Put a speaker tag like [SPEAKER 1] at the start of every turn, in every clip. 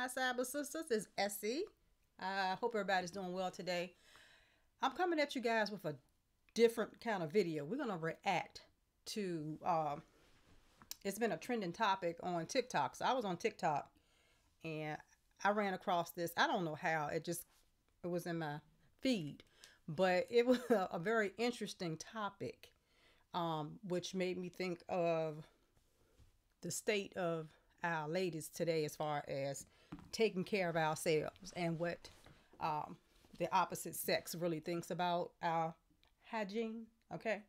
[SPEAKER 1] my cyber sisters. It's Essie. I hope everybody's doing well today. I'm coming at you guys with a different kind of video. We're gonna react to. It's been a trending topic on TikTok. So I was on TikTok and I ran across this. I don't know how. It was in my feed, but it was a very interesting topic, which made me think of the state of our ladies today as far as taking care of ourselves and what the opposite sex really thinks about our hygiene. Okay.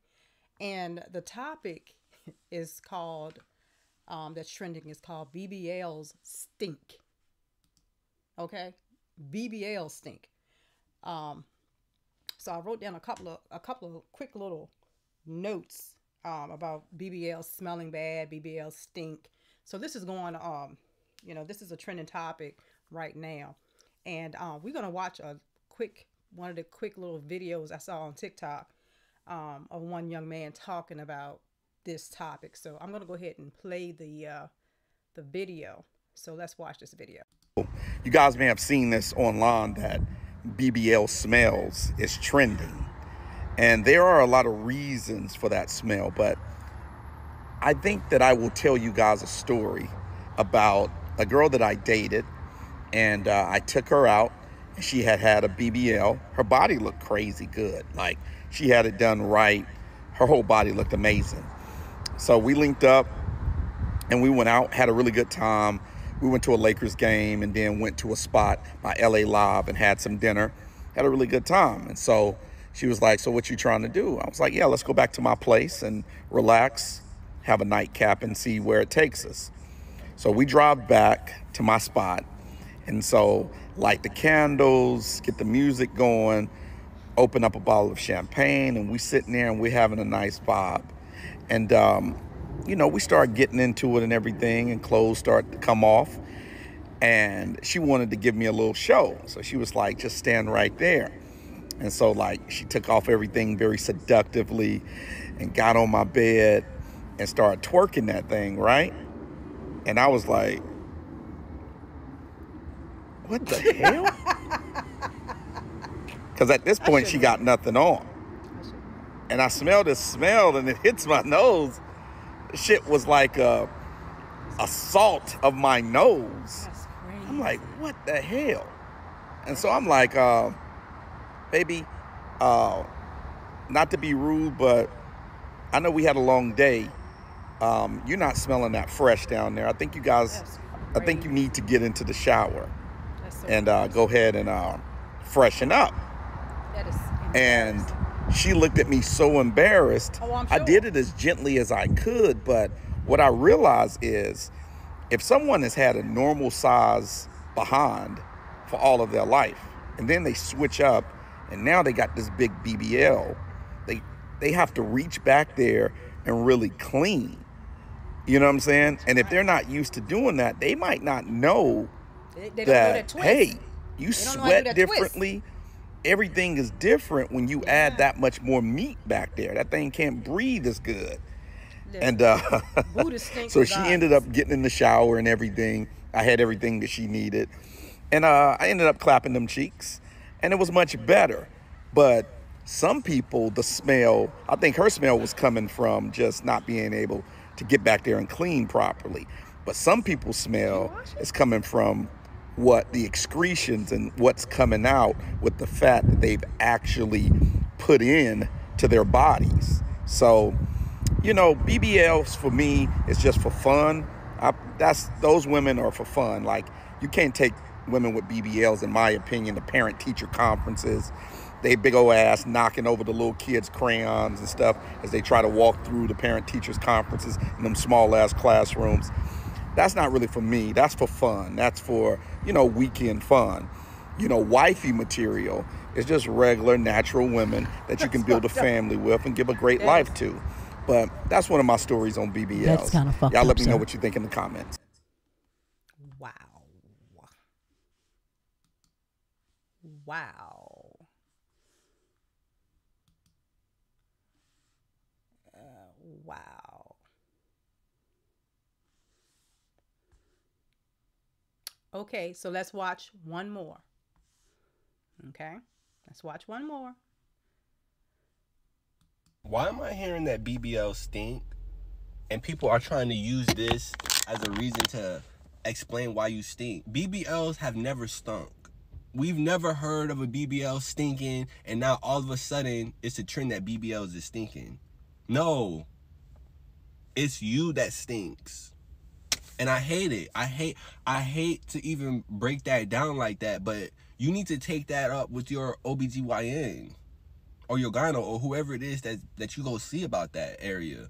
[SPEAKER 1] And the topic is called, that's trending, is called BBLs Stink. Okay. BBL Stink. Um, so I wrote down a couple of quick little notes about BBL smelling bad, BBL stink. So this is going, this is a trending topic right now, and we're gonna watch one of the quick little videos I saw on TikTok of one young man talking about this topic. So I'm gonna go ahead and play the video. So let's watch this video.
[SPEAKER 2] You guys may have seen this online that BBL smells is trending. And there are a lot of reasons for that smell, but I think that I will tell you guys a story about a girl that I dated, and I took her out, and she had a BBL. Her body looked crazy good. Like, she had it done right. Her whole body looked amazing. So we linked up, and we went out, had a really good time. We went to a Lakers game and then went to a spot by LA Live and had some dinner. Had a really good time. And so she was like, so what you trying to do? I was like, yeah, let's go back to my place and relax, have a nightcap and see where it takes us. So we drive back to my spot. And so light the candles, get the music going, open up a bottle of champagne, and we sitting there and we're having a nice vibe. And, we start getting into it and everything, and clothes start to come off. And she wanted to give me a little show. So she was like, just stand right there. And so, like, she took off everything very seductively and got on my bed and started twerking that thing, right? And I was like, what the hell? Because at this point, she got nothing on. And I smelled this smell, and it hits my nose. Shit was like a salt of my nose. I'm like, what the hell? And so I'm like, baby, not to be rude, but I know we had a long day. You're not smelling that fresh down there. I think you need to get into the shower and go ahead and freshen up. And she looked at me so embarrassed.
[SPEAKER 1] Oh, I'm sure.
[SPEAKER 2] I did it as gently as I could, but what I realized is if someone has had a normal size behind for all of their life, and then they switch up, and now they got this big BBL, they have to reach back there and really clean. You know what I'm saying? And if they're not used to doing that, they might not know
[SPEAKER 1] They don't know
[SPEAKER 2] that,
[SPEAKER 1] that twist.
[SPEAKER 2] hey, you
[SPEAKER 1] They don't know how to do
[SPEAKER 2] sweat
[SPEAKER 1] that
[SPEAKER 2] differently. Everything is different when you add that much more meat back there. That thing can't breathe as good. And so she ended up getting in the shower and everything. I had everything that she needed. And I ended up clapping them cheeks. And it was much better. But some people, the smell, I think her smell was coming from just not being able to get back there and clean properly. But some people's smell is coming from what the excretions and what's coming out with the fat that they've actually put in to their bodies. So, BBLs for me is just for fun. Those women are for fun. Like, you can't take women with BBLs, in my opinion, to parent-teacher conferences. They big old ass knocking over the little kids' crayons and stuff as they try to walk through the parent-teachers conferences in them small-ass classrooms. That's not really for me. That's for fun. That's for, weekend fun. Wifey material is just regular, natural women that you can build a family with and give a great life to. But that's one of my stories on BBLs.
[SPEAKER 1] That's kind of fucked
[SPEAKER 2] Y'all
[SPEAKER 1] up,
[SPEAKER 2] let me know
[SPEAKER 1] sir.
[SPEAKER 2] what you think in the comments.
[SPEAKER 1] Wow. Wow. Wow. Okay, so let's watch one more. Okay, let's watch one more.
[SPEAKER 3] Why am I hearing that BBL stink? And people are trying to use this as a reason to explain why you stink. BBLs have never stunk. We've never heard of a BBL stinking, and now all of a sudden it's a trend that BBLs is stinking. No. It's you that stinks. And I hate it. I hate to even break that down like that, but you need to take that up with your OBGYN or your gyno or whoever it is that you go see about that area.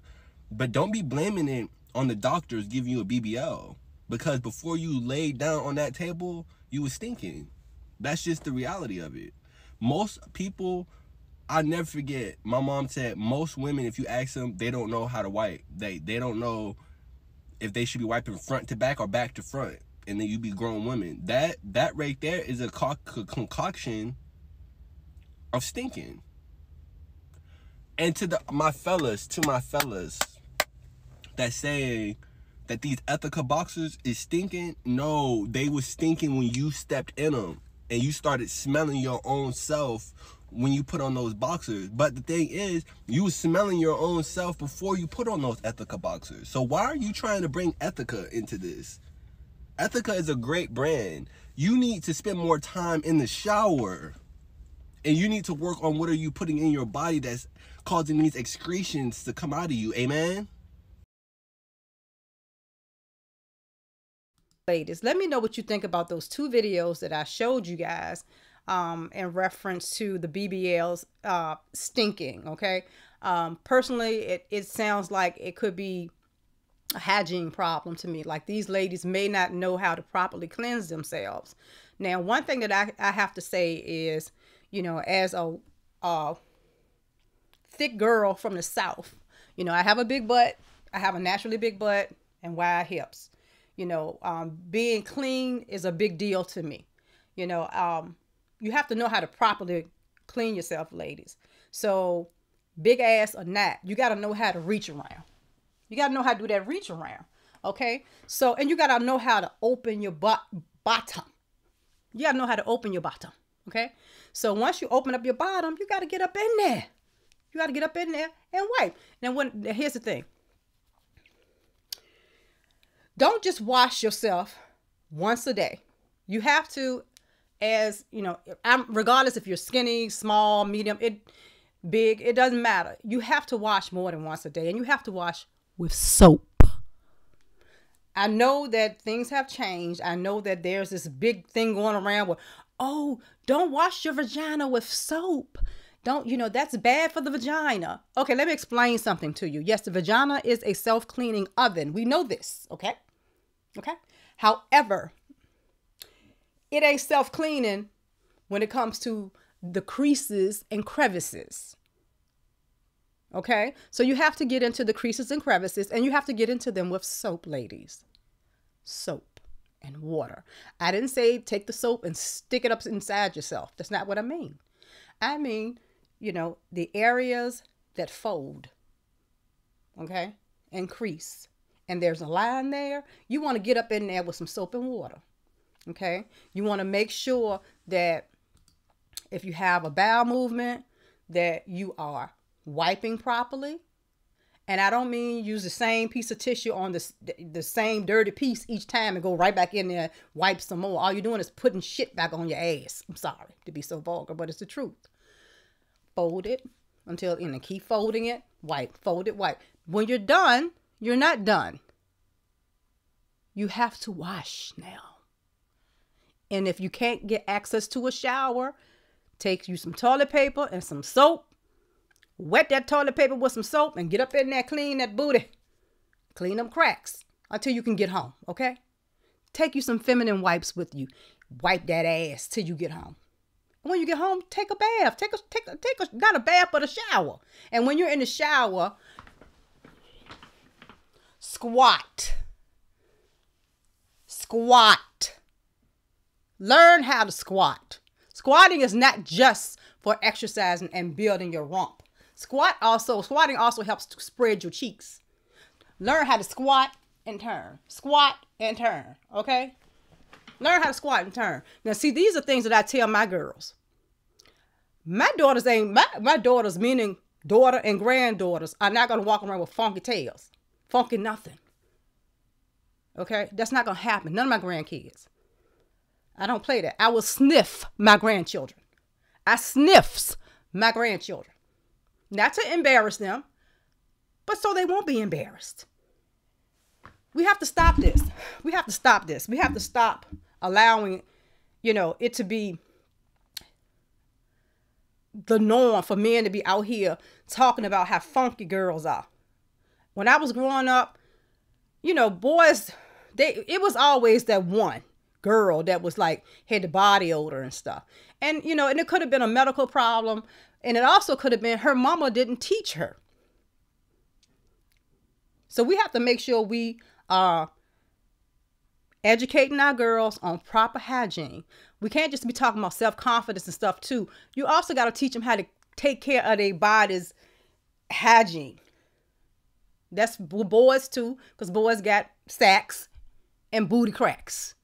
[SPEAKER 3] But don't be blaming it on the doctors giving you a BBL, because before you laid down on that table, you was stinking. That's just the reality of it. Most people, I never forget, my mom said most women, if you ask them, they don't know how to wipe. They don't know if they should be wiping front to back or back to front. And then you be grown women. That right there is a concoction of stinking. And to my fellas that say that these ethical boxers is stinking, no, they was stinking when you stepped in them and you started smelling your own self when you put on those boxers. But the thing is, you was smelling your own self before you put on those Ethica boxers. So why are you trying to bring Ethica into this? Ethica is a great brand. You need to spend more time in the shower. And you need to work on what are you putting in your body that's causing these excretions to come out of you. Amen?
[SPEAKER 1] Ladies, let me know what you think about those two videos that I showed you guys in reference to the BBLs stinking, okay? Personally, it sounds like it could be a hygiene problem to me. Like, these ladies may not know how to properly cleanse themselves. Now, one thing that I have to say is, you know, as a thick girl from the South, you know, I have a big butt. I have a naturally big butt and wide hips. You know, being clean is a big deal to me. You know, you have to know how to properly clean yourself, ladies. So big ass or not, you got to know how to reach around. You got to know how to do that reach around. Okay. So, and you got to know how to open your bottom. You got to know how to open your bottom. Okay. So once you open up your bottom, you got to get up in there. You got to get up in there and wipe. Now, here's the thing. Don't just wash yourself once a day. You have to, as you know, regardless if you're skinny, small, medium, big, it doesn't matter. You have to wash more than once a day, and you have to wash with soap. I know that things have changed. I know that there's this big thing going around where, oh, don't wash your vagina with soap. Don't, you know, that's bad for the vagina. Okay, let me explain something to you. Yes, the vagina is a self-cleaning oven. We know this, okay? Okay? However, it ain't self-cleaning when it comes to the creases and crevices. Okay? So you have to get into the creases and crevices, and you have to get into them with soap, ladies. Soap and water. I didn't say take the soap and stick it up inside yourself. That's not what I mean. I mean, you know, the areas that fold, okay, and crease, and there's a line there, you want to get up in there with some soap and water, okay? You want to make sure that if you have a bowel movement, that you are wiping properly. And I don't mean use the same piece of tissue on the same dirty piece each time and go right back in there, wipe some more. All you're doing is putting shit back on your ass. I'm sorry to be so vulgar, but it's the truth. Fold it until, you know, keep folding it, wipe, fold it, wipe. When you're done, you're not done. You have to wash now. And if you can't get access to a shower, take you some toilet paper and some soap. Wet that toilet paper with some soap and get up in there, clean that booty. Clean them cracks until you can get home, okay? Take you some feminine wipes with you. Wipe that ass till you get home. When you get home, take a bath. Take a not a bath, but a shower. And when you're in the shower, squat. Squat. Learn how to squat. Squatting is not just for exercising and building your rump. Squatting also helps to spread your cheeks. Learn how to squat and turn. Squat and turn. Okay? Learn how to squat and turn. Now, see, these are things that I tell my girls. My daughters ain't, my daughters, meaning daughter and granddaughters, are not going to walk around with funky tails. Funky nothing. Okay? That's not going to happen. None of my grandkids. I don't play that. I will sniff my grandchildren. I sniffs my grandchildren. Not to embarrass them, but so they won't be embarrassed. We have to stop this. We have to stop this. We have to stop allowing, it to be the norm for men to be out here talking about how funky girls are. When I was growing up, boys, it was always that one girl that was like, had the body odor and stuff. And, and it could have been a medical problem. And it also could have been her mama didn't teach her. So we have to make sure we are educating our girls on proper hygiene. We can't just be talking about self-confidence and stuff too. You also got to teach them how to take care of their body's hygiene. That's boys too, because boys got sacks and booty cracks.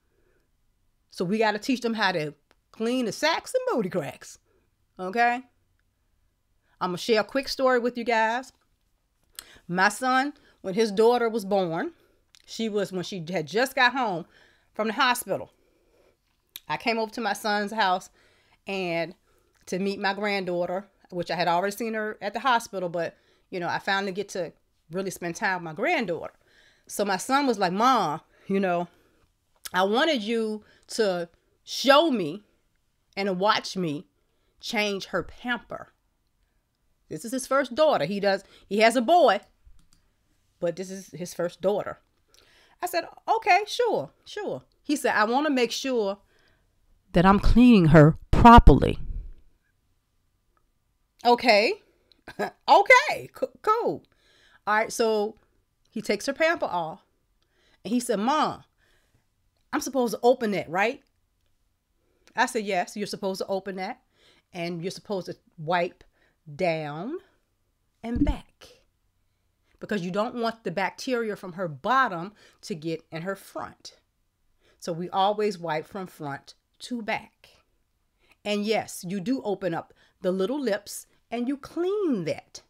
[SPEAKER 1] So we got to teach them how to clean the sacks and booty cracks. Okay? I'm going to share a quick story with you guys. My son, when his daughter was born, when she had just got home from the hospital, I came over to my son's house and to meet my granddaughter, which I had already seen her at the hospital, but, I finally get to really spend time with my granddaughter. So my son was like, Mom, I wanted you to show me and watch me change her pamper. This is his first daughter. He has a boy, but this is his first daughter. I said, okay, sure. He said, I want to make sure that I'm cleaning her properly. Okay. Okay, cool. All right, so he takes her pamper off. And he said, Mom, I'm supposed to open that, right? I said, yes, you're supposed to open that. And you're supposed to wipe down and back. Because you don't want the bacteria from her bottom to get in her front. So we always wipe from front to back. And yes, you do open up the little lips and you clean that.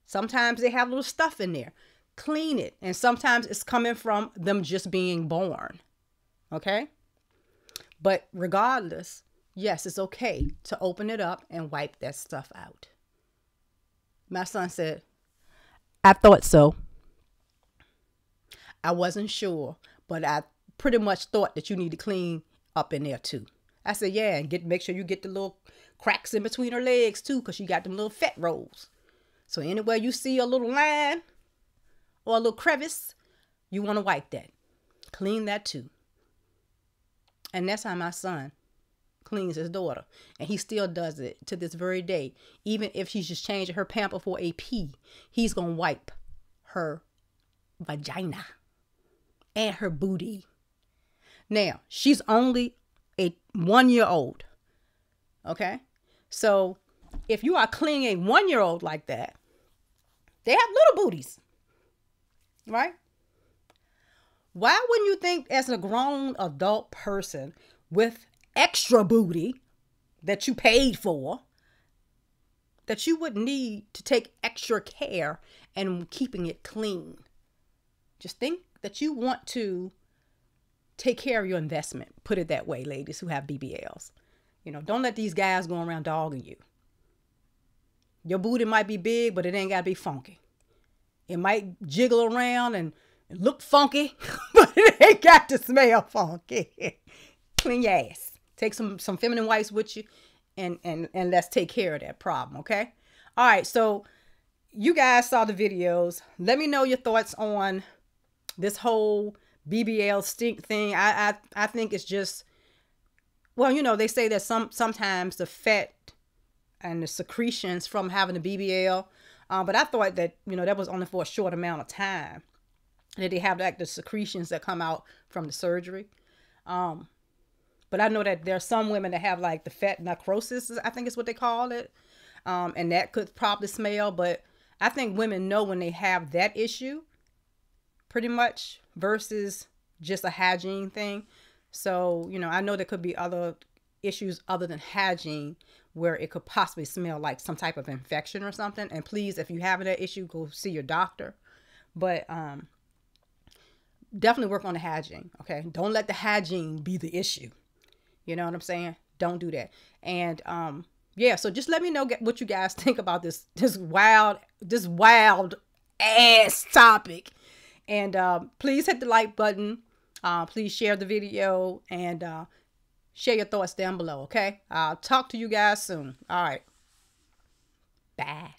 [SPEAKER 1] Sometimes they have little stuff in there. Clean it. And sometimes it's coming from them just being born. Okay? But regardless, yes, it's okay to open it up and wipe that stuff out. My son said, I thought so. I wasn't sure, but I pretty much thought that you need to clean up in there too. I said, yeah, and make sure you get the little cracks in between her legs too, because she got them little fat rolls. So anywhere you see a little line or a little crevice, you want to wipe that. Clean that too. And that's how my son cleans his daughter. And he still does it to this very day. Even if she's just changing her pamper for a pee, he's going to wipe her vagina and her booty. Now, she's only a 1-year-old. Okay? So, if you are cleaning a 1-year-old like that, they have little booties. Right? Why wouldn't you think as a grown adult person with extra booty that you paid for, that you would need to take extra care and keeping it clean? Just think that you want to take care of your investment. Put it that way, ladies who have BBLs. Don't let these guys go around dogging you. Your booty might be big, but it ain't got to be funky. It might jiggle around and look funky, but it ain't got to smell funky. Clean your ass. Take some feminine wipes with you and let's take care of that problem, okay? All right, so you guys saw the videos. Let me know your thoughts on this whole BBL stink thing. I think it's just, well, they say that sometimes the fat and the secretions from having a BBL, but I thought that, that was only for a short amount of time. That they have like the secretions that come out from the surgery. But I know that there are some women that have like the fat necrosis, I think is what they call it. And that could probably smell. But I think women know when they have that issue pretty much versus just a hygiene thing. So, I know there could be other issues other than hygiene where it could possibly smell like some type of infection or something. And please, if you have that issue, go see your doctor. But definitely work on the hygiene, okay? Don't let the hygiene be the issue. You know what I'm saying? Don't do that. And yeah, so just let me know what you guys think about this wild ass topic. And please hit the like button. Please share the video and share your thoughts down below, okay? I'll talk to you guys soon. All right. Bye.